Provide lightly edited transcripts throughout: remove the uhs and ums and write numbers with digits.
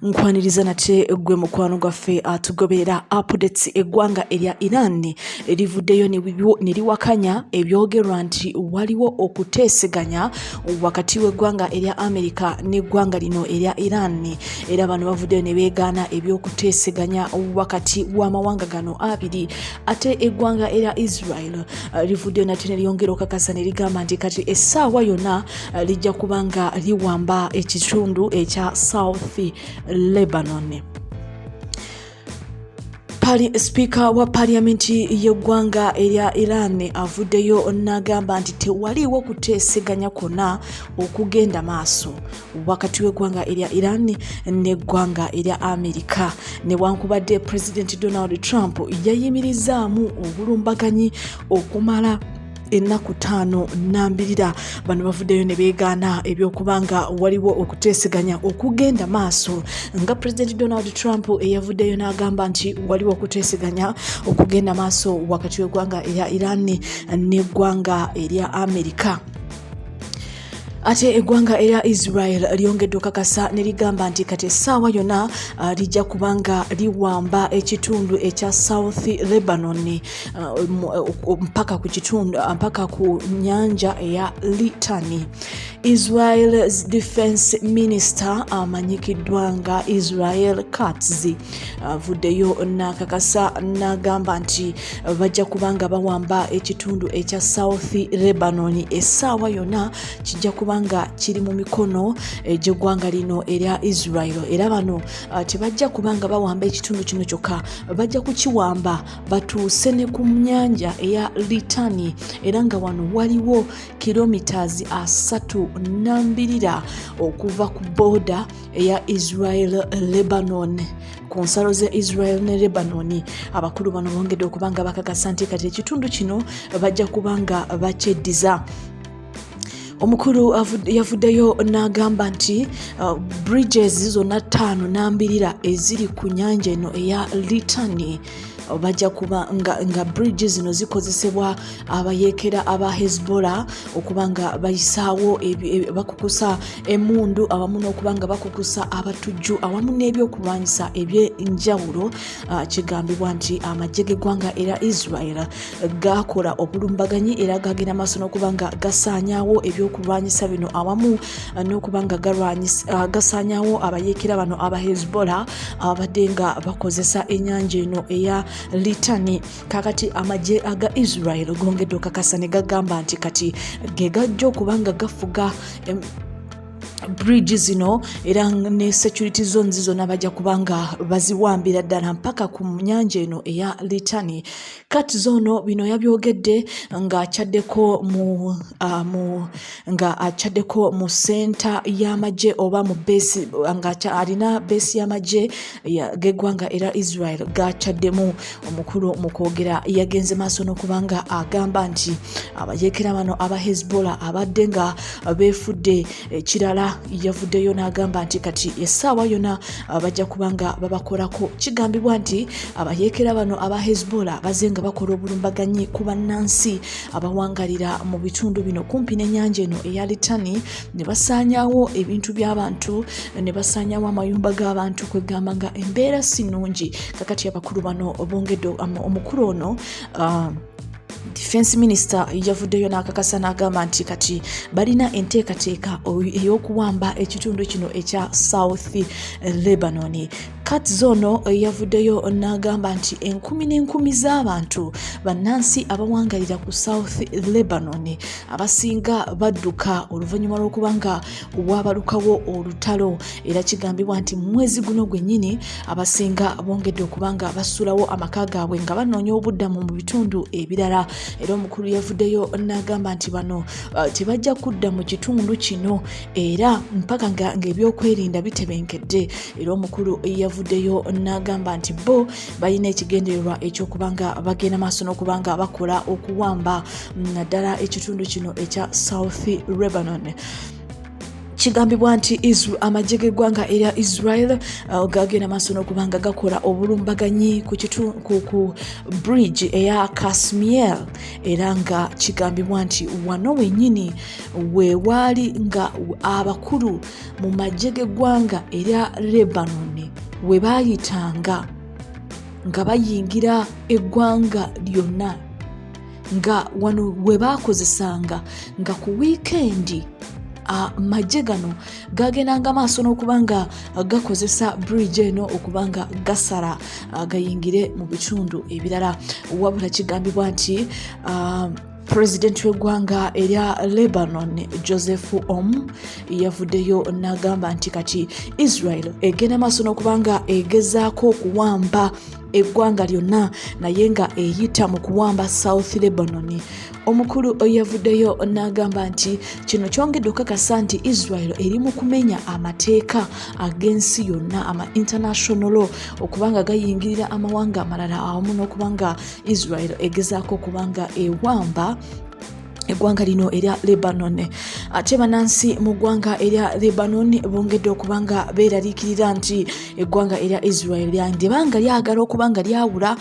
Nkwaniriza nate gwe mukwano gwaffe atugobera updates eggwanga erya Iran erivuddeyo ne liwakanya ebyogerwa nti waliwo okuteeseganya wakati w'eggwanga erya America n'eggwanga lino erya Iran, era bano bavuddeyo ne beegaana ebyokuteeseganya wakati w'amawanga gano abiri. Ate eggwanga erya Israel livuddeyo nate ne lyongera okakasa ne ligamba nti kati essaawa yonna lijja kubanga liwamba ekitundu ekya South Lebanon. Speaker wa parliamenti y'eggwanga erya Iran avuddeyo n'agamba nti tewaliwo kuteeseganya kwonna okugenda maaso wakati w'eggwanga erya Iran n'eggwanga erya America, newankubadde President Donald Trump yayimirizaamu obulumbaganyi okumala ennaku 52. Bano bavuddeyo ne beegaana ebyokubanga waliwo okuteeseganya okugenda maaso, nga President Donald Trump eyavuddeyo n'agamba nti waliwo okuteeseganya okugenda maaso wakati w'eggwanga erya Iran n'eggwanga erya America. Ate eggwanga erya Israel lyongedde okakasa ne ligamba nti kati essaawa yonna lijja kubanga liwamba ekitundu ekya South Lebanon mpaka ku nnyanja eya Litani. Israel's Defense Minister amanyikiddwa nga Israel Katz avuddeyo n'akakasa n'agamba nti bajja kubanga bawamba ekitundu ekya South Lebanon essaawa yonna kijja kubanga kiri mu mikono gy'eggwanga lino erya Israel, era bano tebajja kubanga bawamba ekitundu kino kyokka, bajja kukiwamba batuuse ne ku nnyanja eya Litani, era nga wano waliwo kilometers 32 okuva ku border eya Israel Lebanon. Ku nsalo ze Israel ne Lebanon, abakulu bano bongedde okubanga bakakasa nti kati ekitundu kino bajja kubanga bakyeddiza. Omukulu yavuddeyo n'agamba nti bridges zonna 52 eziri ku nnyanja eno eya Litani bajja kuba nga bridges zino zikozesebwa abayeekera aba Hezbollah okubanga bayisaawo bakukusa emundu awamu n'okubanga bakukusa abatujju awamu n'ebyokulwanyisa eby'enjawulo. Kigambibwa nti amagye g'eggwanga era Israel gakola obulumbaganyi era gagenda maaso n'okubanga gasaanyaawo ebyokulwanyisa bino awamu n'okubanga gasaanyaawo abayeekera bano aba Hezbollah abadde nga bakozesa ennyanja eno eya Litani. Kakati amagye aga Israel gongedde okakasa ne gagamba nti kati ge gajja okubanga gafuga bridge zino era ne security zones zonna bajja kubanga baziwambira ddala mpaka ku nnyanja eno eya Litani. Kati zono bino yabyogedde ng'akyaddeko mu center y'amagye oba mu base alina base y'amagye g'eggwanga era Israel gakyaddemu. Omukulu mu kwogera yagenze maaso n'okubanga agamba nti abayeekera bano aba Hezbollah abadde nga beefudde ekirala, yavuddeyo n'agamba nti kati essaawa yonna bajja kubanga babakolako. Kigambibwa nti abayeekera bano aba Hezbollah bazenga bakola obulumbaganyi ku bannansi abawangalira mu bitundu bino kumpi n'ennyanja eno eya Litani, ne basaanyaawo ebintu by'abantu, ne basaanyaawo amayumba g'abantu, kwegamba nga embeera si nnungi. Kakati abakulu bano bongedde omukulu ono Defense Minister yavuddeyo n'akakasa n'agamba nti kati balina enteekateeka ey'okuwamba ekitundu kino ekya South Lebanon. Kati zono yavuddeyo n'agamba nti enkumi n'enkumi z'abantu bannansi abawangalira ku South Lebanon abasinga badduka oluvannyuma lw'okubanga wabalukawo olutalo, era kigambibwa nti mu mwezi guno gwennyini abasinga bongedde okubanga basulawo amaka gaabwe nga banoonya obuddamu mu bitundu ebirala. Era omukulu yavuddeyo n'agamba nti bano tebajja kudda mu kitundu kino era mpaka ng'ebyokwerinda bitebenkedde. Era omukulu yavuddeyo n'agamba nti bo balina ekigendererwa ekyokubanga bagenda maaso n'okubanga bakola okuwamba naddala ekitundu kino ekya South Lebanon. Kigambibwa nti amagye g'eggwanga erya Israel gagenda maaso n'okubanga gakola obulumbaganyi ku bridge eya Kasmiel, era nga kigambibwa nti wano wennyini weewaali nga abakulu mu magye g'eggwanga erya Lebanon we baayitanga nga bayingira eggwanga lyonna, nga wano we baakozesanga nga ku wiikendi amagye gano gagendanga maaso n'okubanga gakozesa bridge eno okubanga gasala gayingire mu bitundu ebirala. Wabula kigambibwa nti Pulezidenti w'eggwanga erya Lebanon Joseph Om yavuddeyo n'agamba nti kati Israel egenda maaso n'okubanga egezaako okuwamba eggwanga lyonna naye nga eyita mu kuwamba South Lebanon. Omukulu yavuddeyo n'agamba nti kino kyongedde okukakasa nti Israel eri mu kumenya amateeka ag'ensi yonna, ama international law, okubanga gayingirira amawanga amalala awamu n'okubanga Israel egezaako okubanga ewamba eggwanga lino erya Lebanon. Ate bannansi mu ggwanga erya Lebanon bongedde okubanga beeraliikirira nti eggwanga erya Israel lyandibanga lyagala okubanga lyawula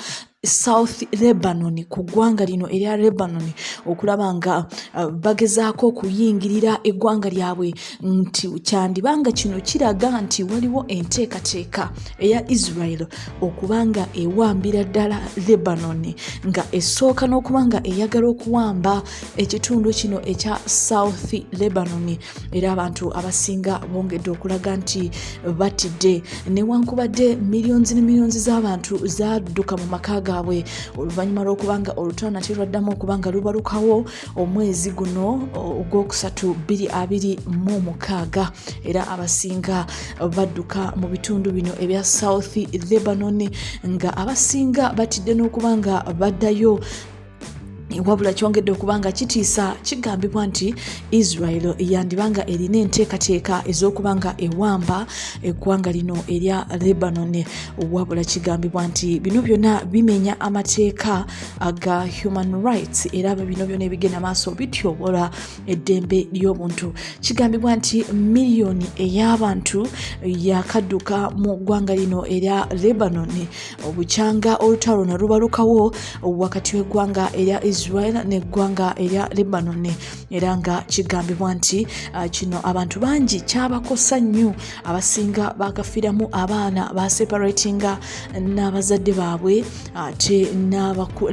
South Lebanon ku ggwanga lino erya Lebanon okulaba nga bagezaako okuyingirira eggwanga lyabwe, nti kyandibanga kino kiraga nti waliwo enteekateeka eya Israel okubanga ewambira ddala Lebanon, nga esooka n'okubanga eyagala okuwamba ekitundu kino ekya South Lebanon. Era abantu abasinga bongedde okulaga nti batidde, newankubadde millions ne millions z'abantu zadduka mu maka gaabwe oluvannyuma lw'okubanga olutalo lwaddamu okubanga lubalukawo omwezi guno ogwokusatu 2026. Era abasinga badduka mu bitundu bino ebya South Lebanon, nga abasinga batidde n'okubanga baddayo. Wabula kyongedde okubanga kitiisa, kigambibwa nti Israel yandibanga erina enteekateeka ez'okubanga ewamba eggwanga lino erya Lebanon. Wabula kigambibwa nti bino byonna bimenya amateeka aga human rights, era bino byonna ebigenda maaso bityobola eddembe ly'obuntu. Kigambibwa nti miliyoni ey'abantu yakadduka mu ggwanga lino erya Lebanon obukyanga olutalo ne lubalukawo wakati w'eggwanga erya Israel n'eggwanga erya Lebanon. Era nga kigambibwa nti kino abantu bangi kyabakosa nnyo, abasinga bagafiiramu abaana baseparatinga n'abazadde baabwe ate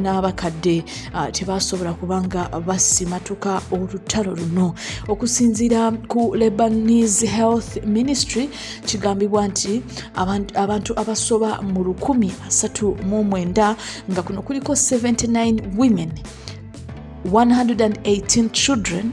n'abakadde tebasobola kubanga basimatuka olutalo luno. Okusinziira ku Lebanese Health Ministry, kigambibwa nti abantu abasoba mu 139 nga kuno kuliko 79 women, 118 children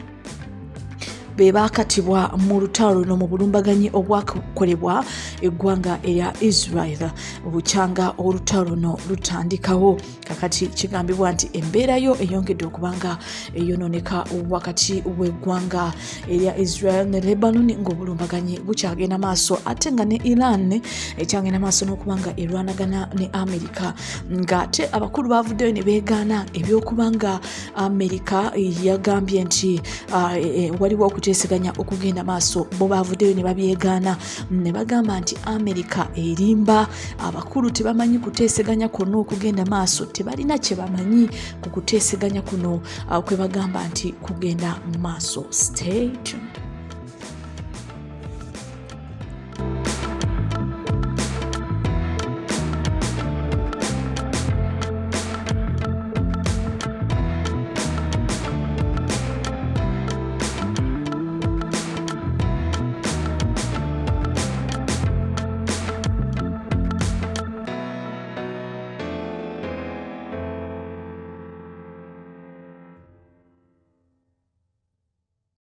bebakatibwa mu lutalo luno mu bulumbaganyi obwakolebwa eggwanga erya Israel obukyanga olutalo luno lutandikawo. Kakati kigambibwa nti embeera yo eyongedde okubanga eyononeka wakati w'eggwanga erya Israel ne Lebanon, ng'obulumbaganyi bukyagenda maaso, ate nga ne Iran ekyagenda maaso n'okubanga erwanagana ne Amerika, ng'ate abakulu bavuddeyo ne beegaana ebyokubanga Amerika yagambye nti waliwo okuteeseganya okugenda maaso. Bo bavuddeyo ne babyegaana ne bagamba nti Amerika erimba, abakulu tebamanyi kuteeseganya kwonna okugenda maaso, tebalina kye bamanyi ku kuteeseganya kuno kwe bagamba nti kugenda maaso. Stay tuned.